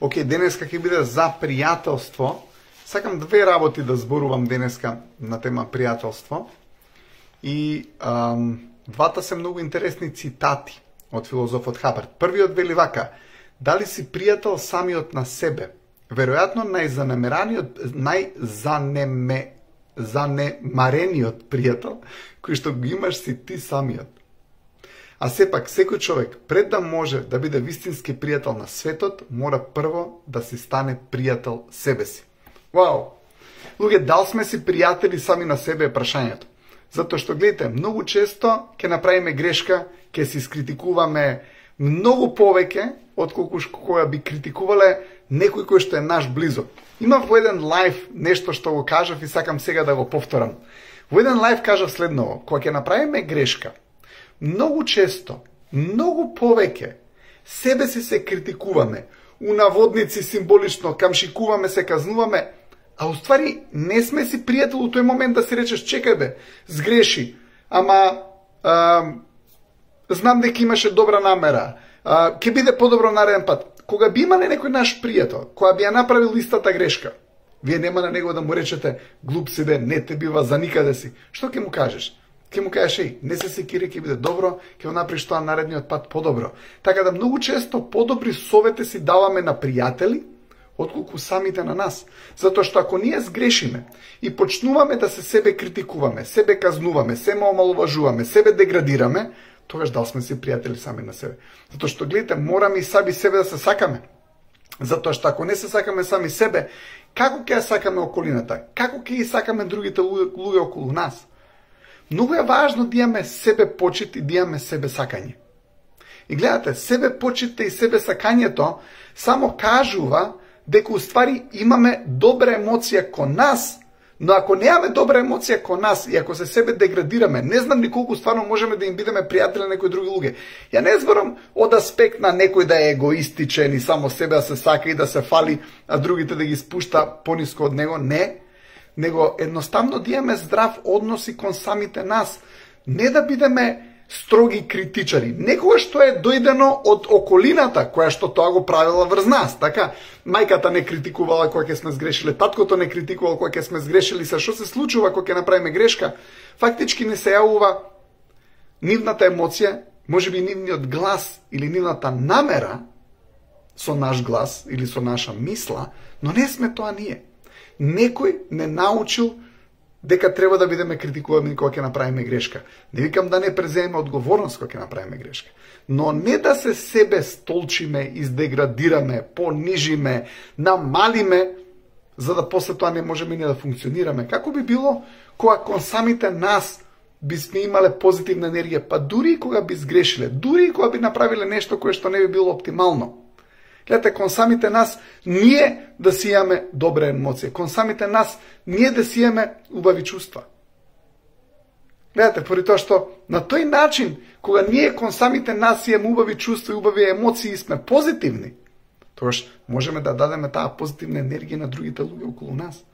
Океј, денеска ќе биде за пријателство. Сакам две работи да зборувам денеска на тема пријателство. И двата се многу интересни цитати од филозофот Хабард. Првиот вели вака: дали си пријател самиот на себе? Веројатно најзанемарениот пријател кој што го имаш си ти самиот. А сепак, секој човек, пред да може да биде вистински пријател на светот, мора прво да си стане пријател себе си. Вау! Луѓе, дал сме си пријатели сами на себе е прашањето. Затоа што, гледате, многу често ќе направиме грешка, ќе се искритикуваме многу повеќе отколку кога би критикувале некој кој што е наш близок. Има во еден лайф нешто што го кажав и сакам сега да го повторам. Во еден лайф кажав следново: кога ќе направиме грешка, многу често, многу повеќе себе си се критикуваме, у наводници символично камшикуваме, се казнуваме, а уствари не сме си пријател у тој момент да си речеш: чекај бе, сгреши, ама знам дека имаше добра намера, ќе биде подобро нареден пат. Кога би имале некој наш пријател, кога би ја направил истата грешка, вие нема на него да му речете: глуп си бе, не те бива, за никаде си. Што ќе му кажеш? Ќе му кажеш: еј, не се секири, ќе биде добро, ќе го направиш тоа наредниот пат подобро. Така да многу често подобри совети си даваме на пријатели отколку самите на нас. Затоа што ако ние сгрешиме и почнуваме да се себе критикуваме, себе казнуваме, себе омаловажуваме, себе деградираме, тогаш дал сме си пријатели сами на себе. Затоа што, гледате, мораме и сами себе да се сакаме. Затоа што ако не се сакаме сами себе, како ќе ја сакаме околината? Како ќе ги сакаме другите луѓе околу нас? Многу е важно да имаме себе почит и да имаме себе сакање. И гледате, себе почитта и себе сакањето само кажува дека уствари имаме добра емоција кон нас, но ако немаме добра емоција кон нас и ако се себе деградираме, не знам ни колку стварно можеме да им бидеме пријатели на некои други луѓе. Ја не зборам од аспект на некој да е егоистичен и само себе да се сака и да се фали, а другите да ги спушта пониско од него, не. Него едноставно да имаме здрав однос и кон самите нас. Не да бидеме строги критичари. Некогаш што е дојдено од околината, која што тоа го правила врз нас. Така, мајката не критикувала кога ќе сме сгрешиле, таткото не критикувал кога ќе сме сгрешили. Се што се случува кога ќе направиме грешка? Фактички не се јавува нивната емоција, можеби нивниот глас или нивната намера со наш глас или со наша мисла, но не сме тоа ние. Некој не научил дека треба да бидеме критикувани кога ќе направиме грешка. Не викам да не преземеме одговорност кога ќе направиме грешка, но не да се себе столчиме, издеградираме, понижиме, намалиме, за да после тоа не можеме ни да функционираме. Како би било кога кон самите нас бисме имале позитивна енергија, па дури и кога би сгрешиле, дури и кога би направиле нешто кое што не би било оптимално. Гледате, кон самите нас ние да си имаме добра емоција, кон самите нас ние да си имаме убави чувства. Гледате, поради тоа што на тој начин, кога ние кон самите нас имаме убави чувства и убави емоции и сме позитивни, тогаш можеме да дадеме таа позитивна енергија на другите луѓе околу нас.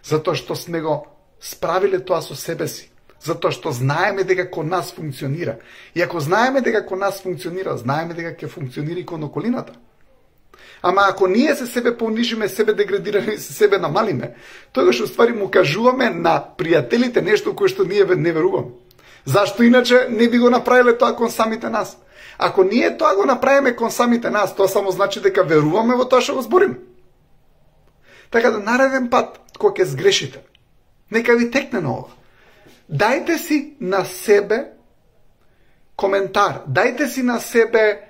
Затоа што сме го справиле тоа со себе си. Затоа што знаеме дека кон нас функционира. И ако знаеме дека кон нас функционира, знаеме дека ќе функционира и кон околината. Ама ако ние се себе понижиме, себе деградираме и се себе намалиме, тогаш уствари му кажуваме на пријателите нешто кое што ние не веруваме. Зашто иначе не би го направиле тоа кон самите нас? Ако ние тоа го направиме кон самите нас, тоа само значи дека веруваме во тоа што го збориме. Така да нареден пат, кога ќе сгрешите, нека ви текне на ова. Дајте си на себе коментар, дајте си на себе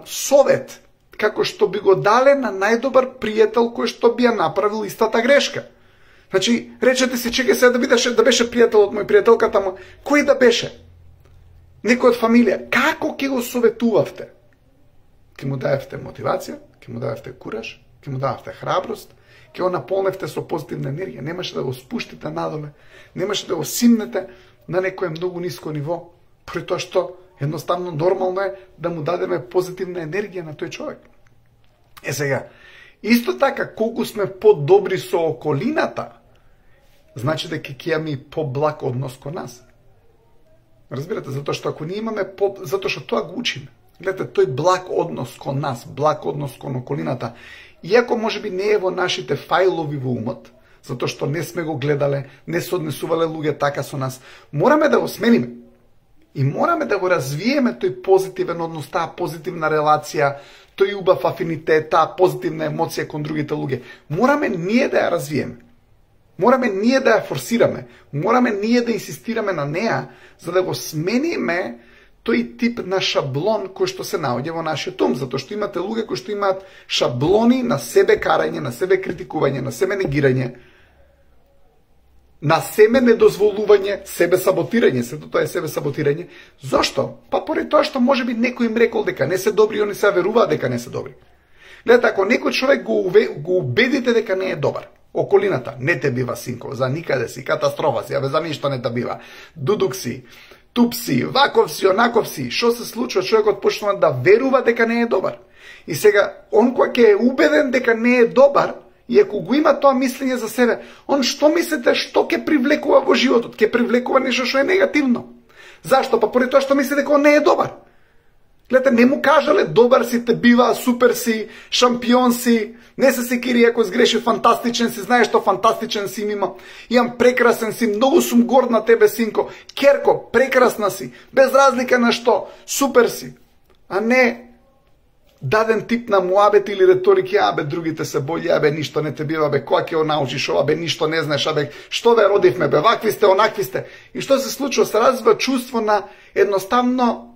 совет, како што би го дале на најдобар пријател кој што би ја направил истата грешка. Значи, речете си: чекај сега да беше пријател од мој пријателката му, кој да беше? Некој од фамилија. Како ќе го советувавте? Ќе му даевте мотивација, ќе му даевте кураж, ќе му даевте храброст, ќе го наполневте со позитивна енергија, немаше да го спуштите надоле, немаше да го симнете на некое многу ниско ниво, при тоа што едноставно нормално е да му дадеме позитивна енергија на тој човек. Е сега, исто така, колку сме по-добри со околината, значи дека ќе имаме и по-благ однос кон нас. Разбирате, затоа што ако ние имаме затоа што тоа го учиме. Гледате, тој благ однос кон нас, благ однос кон околината, иако можеби не е во нашите фајлови во умот, затоа што не сме го гледале, не се однесувале луѓе така со нас, мораме да го смениме. И мораме да го развиеме тој позитивен однос, таа позитивна релација, тој убав афинитет, таа позитивна емоција кон другите луѓе. Мораме ние да ја развиеме. Мораме ние да ја форсираме. Мораме ние да инсистираме на неа, за да го смениме тој тип на шаблон кој што се наоѓа во нашиот ум, затоа што имате луѓе кои што имаат шаблони на себе карање, на себе критикување, на себе негирање, на себе недозволување, себе саботирање, сето тоа е себе саботирање. Зошто? Па поради тоа што можеби некој им рекол дека не се добри, они се веруваат дека не се добри. Гледате, ако некој човек го убедите дека не е добар, околината, не те бива синко, за никаде си, катастрофа си, за ништо не те бива, дудук си, туп си, ваков си, онаков си, што се случува? Човекот почнува да верува дека не е добар. И сега, он кој ќе е убеден дека не е добар, и ако го има тоа мислење за себе, он што мислите што ќе привлекува во животот? Ќе привлекува нешто што е негативно. Зашто? Па поради тоа што мисли дека он не е добар. Гледате, не му кажале добар си, те бива, супер си, шампион си, не се секири ако сгреши, фантастичен си, знаеш што фантастичен си има, имам прекрасен си, многу сум горд на тебе, синко, керко, прекрасна си, без разлика на што, супер си, а не даден тип на муабет или реторики, абе другите се бољи, абе ништо не те бива, бе која ќе научиш ова, бе ништо не знаеш, абе што ве родивме, бе вакви сте, онакви сте. И што се случува? Се развива чувство на едноставно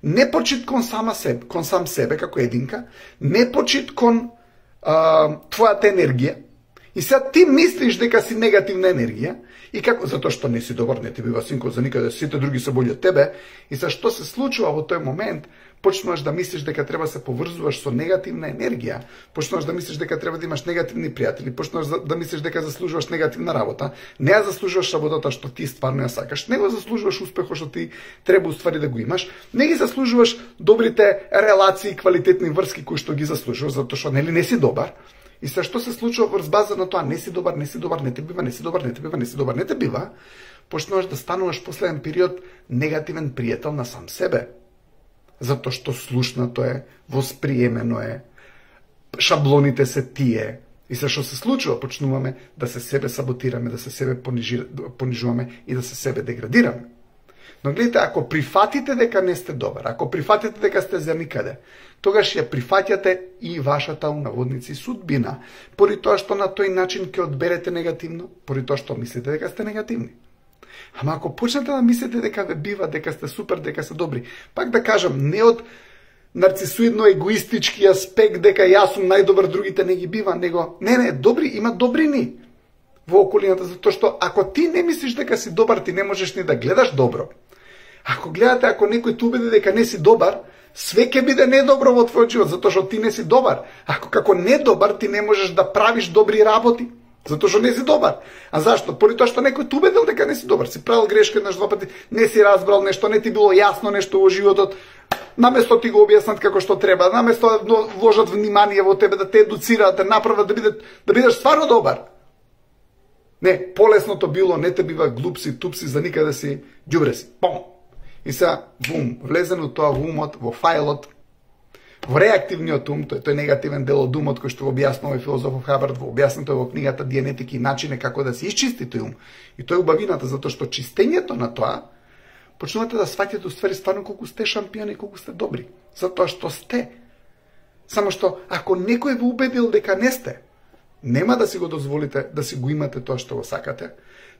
непочит кон сам себе како единка, непочит кон твојата енергија. И сега ти мислиш дека си негативна енергија, и како затоа што не си добар, не те бива синко за никаде, сите други се бољи од тебе, и сега што се случува во тој момент? Почнуваш да мислиш дека треба се поврзуваш со негативна енергија, почнуваш да мислиш дека треба да имаш негативни пријатели, почнуваш да мислиш дека заслужуваш негативна работа, не ја заслужуваш работата што ти стварно ја сакаш, не го заслужуваш успехот што ти треба уствари да го имаш, не ги заслужуваш добрите релации, квалитетни врски кои што ги заслужуваш, затоа што нели не си добар. И се што се случува врз база на тоа, не си добар, не те бива, не си добар, не те бива, не си добар, не те бива, почнуваш да стануваш последен период негативен пријател на сам себе. Затоа што слушнато е, восприемено е, шаблоните се тие. И се што се случува, почнуваме да се себе саботираме, да се себе понижуваме и да се себе деградираме. Но гледайте, ако прифатите дека не сте добар, ако прифатите дека сте за никаде, тогаш ја прифаќате и вашата унаводници судбина, поради тоа што на тој начин ќе одберете негативно, поради тоа што мислите дека сте негативни. Ама ако почнете да мислите дека ве бива, дека сте супер, дека сте добри, пак да кажам, не од нарцисоидно егоистички аспект дека јас сум најдобар, другите не ги бива, него не, добри, има добрини во околината, затоа што ако ти не мислиш дека си добар, ти не можеш ни да гледаш добро. Ако гледате, ако некој те убеди дека не си добар, све ќе биде недобро во твојот живот, затоа што ти не си добар. Ако како недобар ти не можеш да правиш добри работи, затоа што не си добар. А зашто? Поради тоа што некој те убедил дека не си добар, си правил грешка еднаш два пати, не си разбрал нешто, не ти било јасно нешто во животот, наместо ти го објаснат како што треба, наместо да вложат внимание во тебе, да те едуцираат, да направат да бидеш стварно добар. Не, полесното било, не те бива, глуп си, туп си, за никаде си, ѓубре си. Пом! И сега, бум, влезен од тоа во умот, во фајлот, во реактивниот ум, тој негативен дел од умот кој што го објаснува филозофов Хабард, во објаснато во книгата Дианетика и начине како да се исчисти тој ум. И тој убавината, затоа што чистењето на тоа, почнувате да сваќате уствари стварно колку сте шампиони, колку сте добри. Затоа што сте. Само што, ако некој ве убедил дека не сте, нема да си го дозволите да си го имате тоа што го сакате,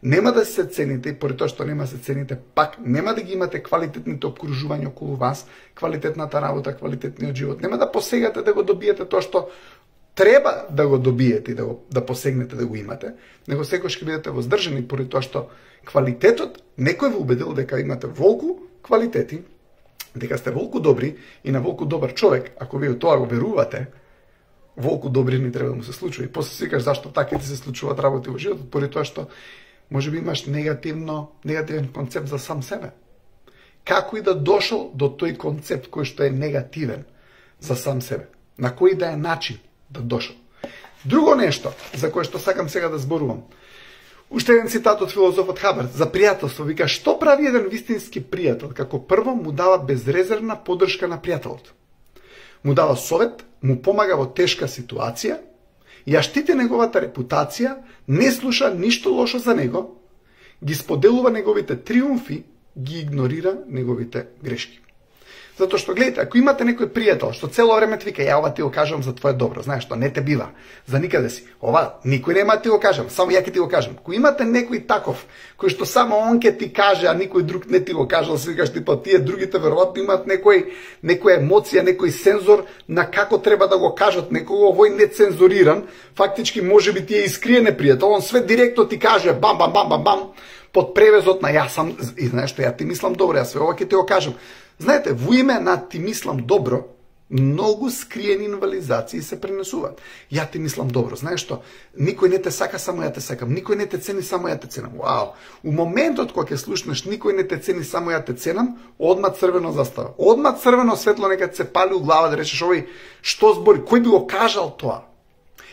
нема да се цените и поради тоа што нема се цените, пак нема да ги имате квалитетните обкружувања околу вас, квалитетната работа, квалитетниот живот, нема да посегате да го добиете тоа што треба да го добиете и да посегнете да го имате, него секогаш ќе бидете воздржани поради тоа што квалитетот, некој ве убедил дека имате волку квалитети, дека сте волку добри и на волку добар човек, ако вие тоа го верувате, волку добри не треба да му се случува. И после си кажеш зашто така ти се случуваат работи во животот, поради тоа што можеби имаш негативен концепт за сам себе. Како и да дошол до тој концепт кој што е негативен за сам себе? На кој да е начин да дошол? Друго нешто за кое што сакам сега да зборувам. Уште еден цитат од филозофот Хаберт за пријателство, вика: што прави еден вистински пријател? Како прво му дава безрезервна поддршка на пријателот. Му дава совет, му помага во тешка ситуација, ја штити неговата репутација, не слуша ништо лошо за него, ги споделува неговите триумфи, ги игнорира неговите грешки. Затоа што, гледате, ако имате некој пријател што цело време ти вика: ја ова ти го кажам за твое добро, знаеш што, не те бива, за никаде си, ова никој нема да ти го кажам, само ја ќе ти го кажам. Ако имате некој таков, кој што само он ќе ти каже, а никој друг не ти го кажал, си викаш типа, тие другите веројатно имаат некоја емоција, некој сензор на како треба да го кажат некого, овој нецензуриран, фактички можеби ти е искриен пријател, он све директно ти каже бам бам бам бам бам под превезот на јас сам, и знаеш што, ја ти мислам добро, ја све ова ќе ти го кажам. Знаете, во име на ти мислам добро, многу скриени инвализации се пренесуваат. Ја ти мислам добро, знаеш што, никој не те сака, само ја те сакам, никој не те цени, само ја те ценам. Вау! У моментот кога ќе слушнеш никој не те цени, само ја те ценам, одма црвено застава. Одма црвено светло нека се пали у глава да речеш: овој што збори, кој би го кажал тоа?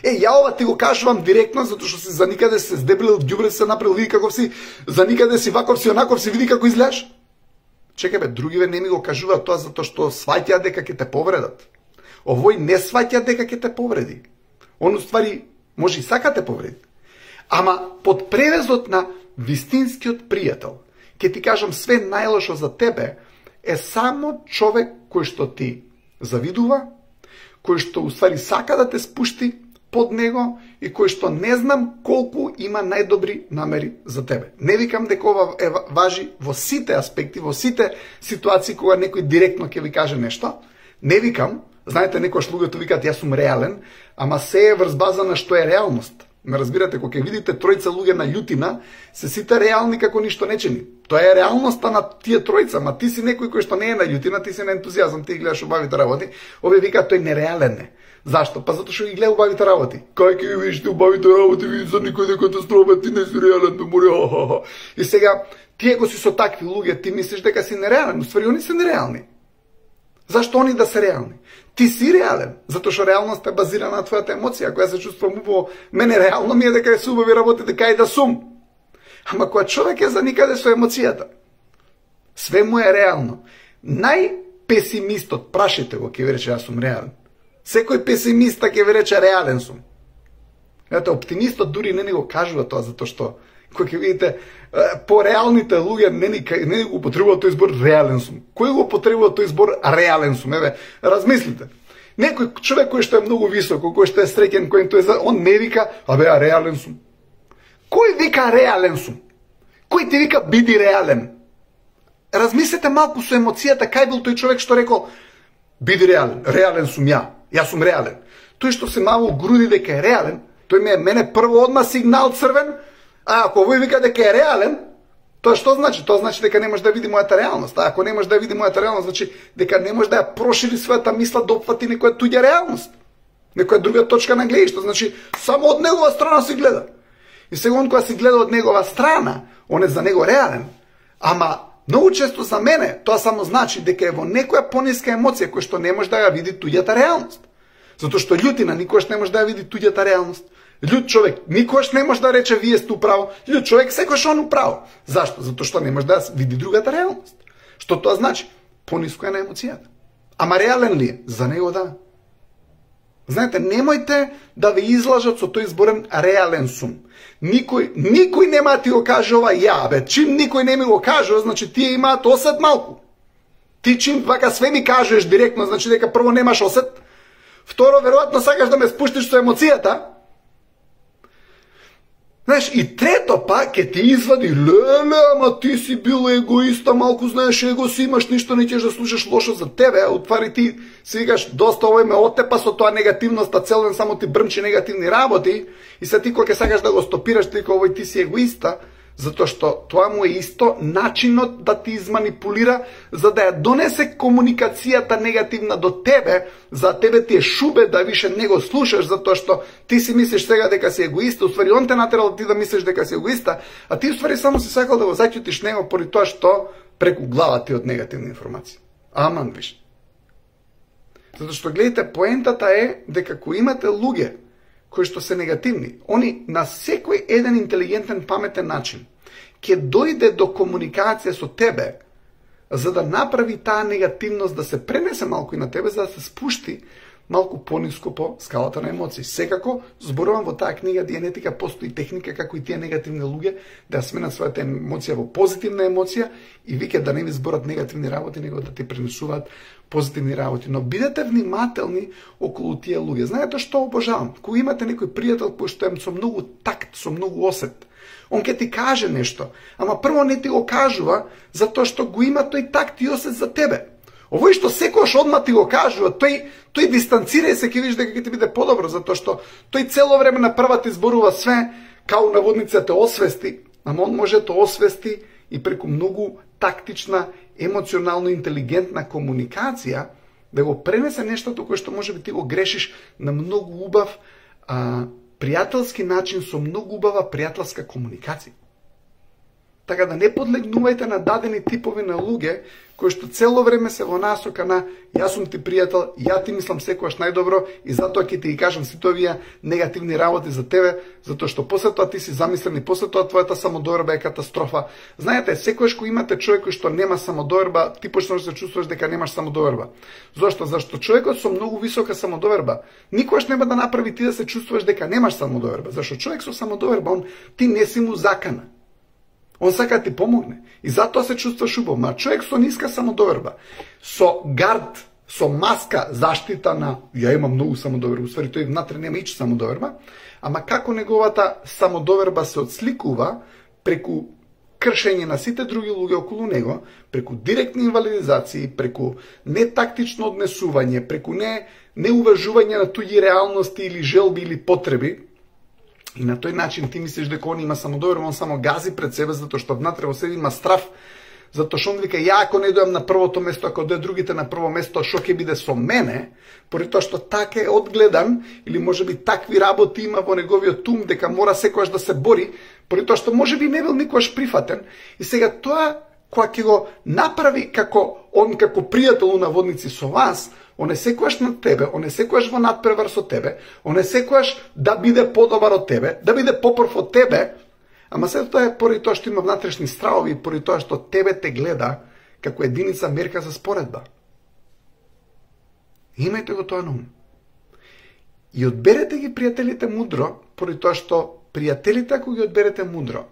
Ја ова ти го кажувам директно, затоа што си за никаде се здебелил, ѓубре се направил, види каков си, за никаде си ваков си, онаков си, види како изгледаш. Чекај бе, другиве не ми го кажуваат тоа затоа што сваќаат дека ќе те повредат. Овој не сваќа дека ќе те повреди. Он уствари може и сака те повреди. Ама под превезот на вистинскиот пријател, ќе ти кажам све најлошо за тебе, е само човек кој што ти завидува, кој што уствари сака да те спушти под него и кој што не знам колку има најдобри намери за тебе. Не викам дека ова важи во сите аспекти, во сите ситуации кога некој директно ќе ви каже нешто. Не викам, знаете, некојаш луѓето викаат јас сум реален, ама се е врз база на што е реалност. Ме разбирате, кога ќе видите тројца луѓе на љутина, се сите реални како ништо нечени. Тоа е реалноста на тие тројца, ма ти си некој кој што не е на љутина, ти си на ентузијазам, ти гледаш убавите работи, овие викаат тој нереален е. Зашто? Па затоа што ги гледа убавите работи. Кај ќе ги видиш ти убавите работи, види за никој дека катастрофа, ти не си реален, да мори. И сега, тие го си со такви луѓе, ти мислиш дека си нереален, уствари они се нереални. Зашто они да се реални? Ти си реален, затоа што реалноста е базирана на твојата емоција. Ако ја се чувствувам убаво, мене реално ми е дека се убави работи, дека и да сум. Ама кога човек е за никаде со емоцијата, све му е реално. Најпесимистот, прашите го, ќе ви рече јас сум реален. Секој песимиста ќе ви рече реален сум. Ето, оптимистот дури не ни го кажува тоа, затоа што кој ќе видите по-реалните луѓе не го употребуваат тој збор реален сум. Кој го употребува тој збор реален сум? Еве, размислите. Некој човек кој што е многу високо, кој што е среќен, он не вика: абе, реален сум. Кој вика реален сум? Кој ти вика биди реален? Размислете малку со емоцијата, кај бил тој човек што рекол: биди реален, реален сум јас сум реален. Тој што се мава у груди дека е реален, тој мене прво одма сигнал црвен, а ако овој вика дека е реален, тоа што значи? Тоа значи дека не може да види мојата реалност. А ако не може да види мојата реалност, значи дека не може да ја прошири својата мисла да опфати некоја туѓа реалност. Некоја друга точка на гледиште, значи само од негова страна се гледа. И сега он кога се гледа од негова страна, он е за него реален. Ама многу често за мене тоа само значи дека е во некоја пониска емоција која што не може да ја види туѓата реалност. Затоа што љутина никогаш не може да ја види туѓата реалност. Људ човек никогаш не може да рече вие сте управо. Људ човек секогаш он управо. Зашто? Затоа што не може да види другата реалност. Што тоа значи? Пониско е на емоцијата. Ама реален ли е? За него да. Знаете, немојте да ве излажат со тој зборен реален сум. Никој нема да ти го каже ова ја, бе. Чим никој не ми го каже, значи тие имаат осет малку. Ти чим вака све ми кажеш директно, значи дека прво немаш осет. Второ, веројатно сакаш да ме спуштиш со емоцијата. Знаеш, и трето пак ќе ти извади: леле, ама ти си бил егоиста, малку знаеш его си имаш, ништо не ćeš да слушаш лошо за тебе, а утвари ти си викаш: доста овој ме отепа со тоа негативноста, цел ден само ти брмчи негативни работи, и се ти кога ќе сакаш да го стопираш, ти овој ти си егоиста, затоа што тоа му е исто начинот да ти изманипулира, за да ја донесе комуникацијата негативна до тебе, за тебе ти е шубе да више не го слушаш, затоа што ти си мислиш сега дека си егоиста, уствари он те натерал ти да мислиш дека си егоиста, а ти уствари само си сакал да го заќутиш него поради тоа што преку глава ти од негативни информации. Аман виш. Затоа што гледате, поентата е дека ако имате луѓе кои што се негативни, они на секој еден интелигентен, паметен начин ќе дојде до комуникација со тебе, за да направи таа негативност да се пренесе малку и на тебе, за да се спушти малку пониско по скалата на емоции. Секако, зборувам во таа книга Дианетика, постои техника како и тие негативни луѓе да сменат својата емоција во позитивна емоција и викаат да не ви зборат негативни работи, него да ти пренесуваат позитивни работи. Но бидете внимателни околу тие луѓе. Знаете што обожавам? Кога имате некој пријател кој што е со многу такт, со многу осет, он ќе ти каже нешто, ама прво не ти го кажува затоа што го има тој такт и осет за тебе. Овој што секогаш одма ти го кажува, тој дистанцира и се ќе видиш дека ќе ти биде подобро, затоа што тој цело време на прва ти зборува све, као наводница те освести, ама он може да освести и преку многу тактична, емоционално интелигентна комуникација да го пренесе нештото кое што може би ти го грешиш на многу убав пријателски начин, со многу убава пријателска комуникација. Така да не подлегнувајте на дадени типови на луѓе кои што цело време се во насока на јас сум ти пријател, ја ти мислам секогаш најдобро и затоа ќе ти ги кажам сите овие негативни работи за тебе, затоа што после тоа ти си замислен и после тоа твојата самодоверба е катастрофа. Знаете, секогаш кога имате човек кој што нема самодоверба, ти почнеш да се чувствуваш дека немаш самодоверба. Зошто? Зашто човекот со многу висока самодоверба никогаш нема да направи ти да се чувствуваш дека немаш самодоверба. Зашто човек со самодоверба, ти не си му закана. Он сака да ти помогне. И затоа се чувстваш убаво. Ма човек со ниска самодоверба, со гард, со маска, заштита на ја имам многу самодоверба, уствари тој внатре нема ич самодоверба, ама како неговата самодоверба се отсликува преку кршење на сите други луѓе околу него, преку директни инвалидизации, преку нетактично однесување, преку неуважување на туѓи реалности или желби или потреби. И на тој начин ти мислиш дека он има самодоверба, он само гази пред себе затоа што внатре во себе има страв, затоа што он вика ја ако не дојам на првото место, ако дојдат другите на прво место, што ќе биде со мене, поради тоа што така е одгледан или можеби такви работи има во неговиот ум дека мора секогаш да се бори, поради тоа што можеби не бил никогаш прифатен. И сега тоа кога ќе го направи како он како пријател у наводници со вас, он е секогаш над тебе, он е секогаш во надпревар со тебе, он е секогаш да биде подобар од тебе, да биде попрв од тебе, ама сето тоа е поради тоа што има внатрешни стравови, поради тоа што тебе те гледа како единица мерка за споредба. Имајте го тоа на ум. И одберете ги пријателите мудро, поради тоа што пријателите ако ги одберете мудро,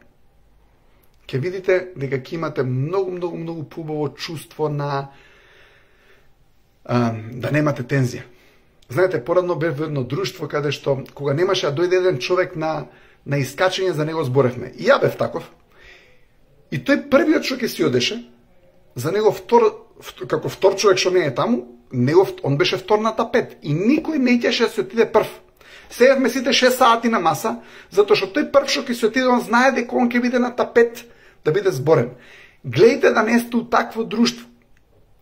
ќе видите дека ќе имате многу поубаво чувство на да немате тензија. Знаете, порадно бев во едно друштво каде што кога немаше да дојде еден човек на искачење, за него зборевме. И ја бев таков. И тој првиот што ќе си одеше, за него како втор човек што не е таму, он беше втор на тапет и никој не ќеше да се отиде прв. Седевме сите 6 сати на маса, затоа што тој прв што ќе се отиде, он знае дека он ќе биде на тапет да биде зборен. Гледајте да не сте у такво друштво.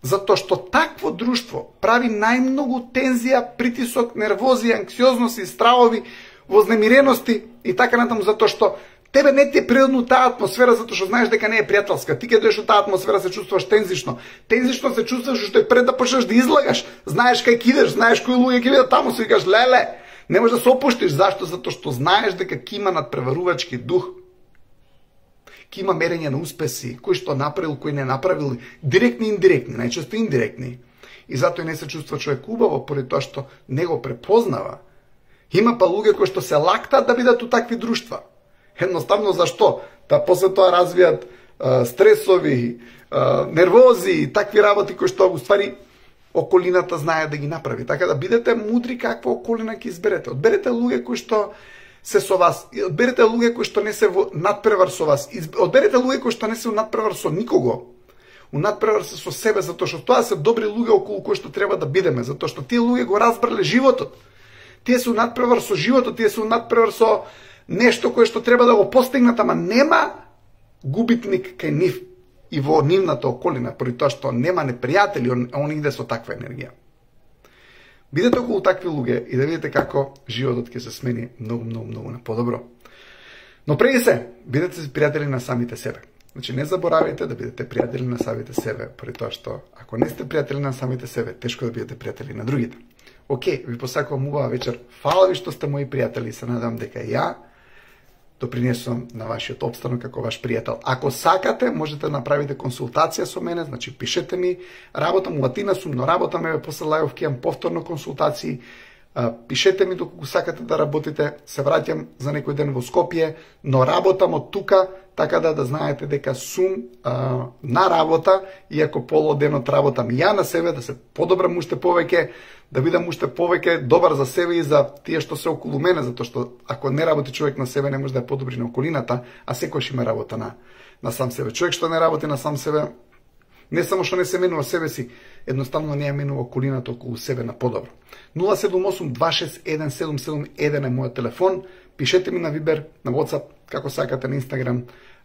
Затоа што такво друштво прави најмногу тензија, притисок, нервози, анксиозности, стравови, вознемирености и така натаму, затоа што тебе не ти е природно таа атмосфера, затоа што знаеш дека не е пријателска. Ти ќе дојдеш во таа атмосфера се чувствуваш тензично. Тензично се чувствуваш што е пред да почнеш да излагаш. Знаеш кај ќе идеш, знаеш кои луѓе ќе видат таму, си викаш леле. Не можеш да се опуштиш, зашто? Затоа што знаеш дека ќе има надпреварувачки дух. Ќе има мерење на успеси, кој што направил, кој не направил, директни и индиректни, најчесто индиректни. И затоа не се чувства човек убаво, поради тоа што не го препознава. Има па луѓе кои што се лактаат да бидат у такви друштва. Едноставно зашто? Да после тоа развијат стресови, нервози и такви работи кои што уствари околината знае да ги направи. Така да бидете мудри каква околина ќе изберете. Одберете луѓе кои што се со вас, одберете луѓе кои што не се во надпревар со вас, одберете луѓе кои што не се во надпревар со никого. У надпревар се со себе, затоа што тоа се добри луѓе околу кои што треба да бидеме, затоа што тие луѓе го разбрале животот. Тие се у надпревар со животот, тие се у надпревар со нешто кое што треба да го постигнат, ама нема губитник кај нив и во нивната околина, поради тоа што нема непријатели, он иде со таква енергија. Бидете околу такви луѓе и да видите како животот ќе се смени многу на подобро. Но преди се, бидете си пријатели на самите себе. Значи не заборавајте да бидете пријатели на самите себе, поради тоа што ако не сте пријатели на самите себе, тешко да бидете пријатели на другите. Океј, ви посакувам убава вечер. Фала ви што сте мои пријатели, се надам дека ја допринесувам на вашиот опстанок како ваш пријател. Ако сакате, можете да направите консултација со мене, значи пишете ми, работам у Латина сум, но работам еве после лајовки, имам повторно консултации. Пишете ми доколку сакате да работите, се враќам за некој ден во Скопје, но работам од тука, така да знаете дека сум на работа, иако полу денот работам ја на себе, да се подобрам уште повеќе, да бидам уште повеќе добар за себе и за тие што се околу мене, затоа што ако не работи човек на себе, не може да ја подобри на околината, а секојаш има работа на сам себе. Човек што не работи на сам себе, не само што не се менува себе си, едноставно не ја менува околината околу себе на подобро. 078-261-771 е мојот телефон. Пишете ми на Viber, на WhatsApp, како сакате, на Instagram,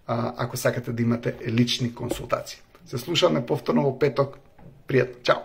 ако сакате да имате лични консултации. Се слушаме повторно во петок. Пријатно. Чао!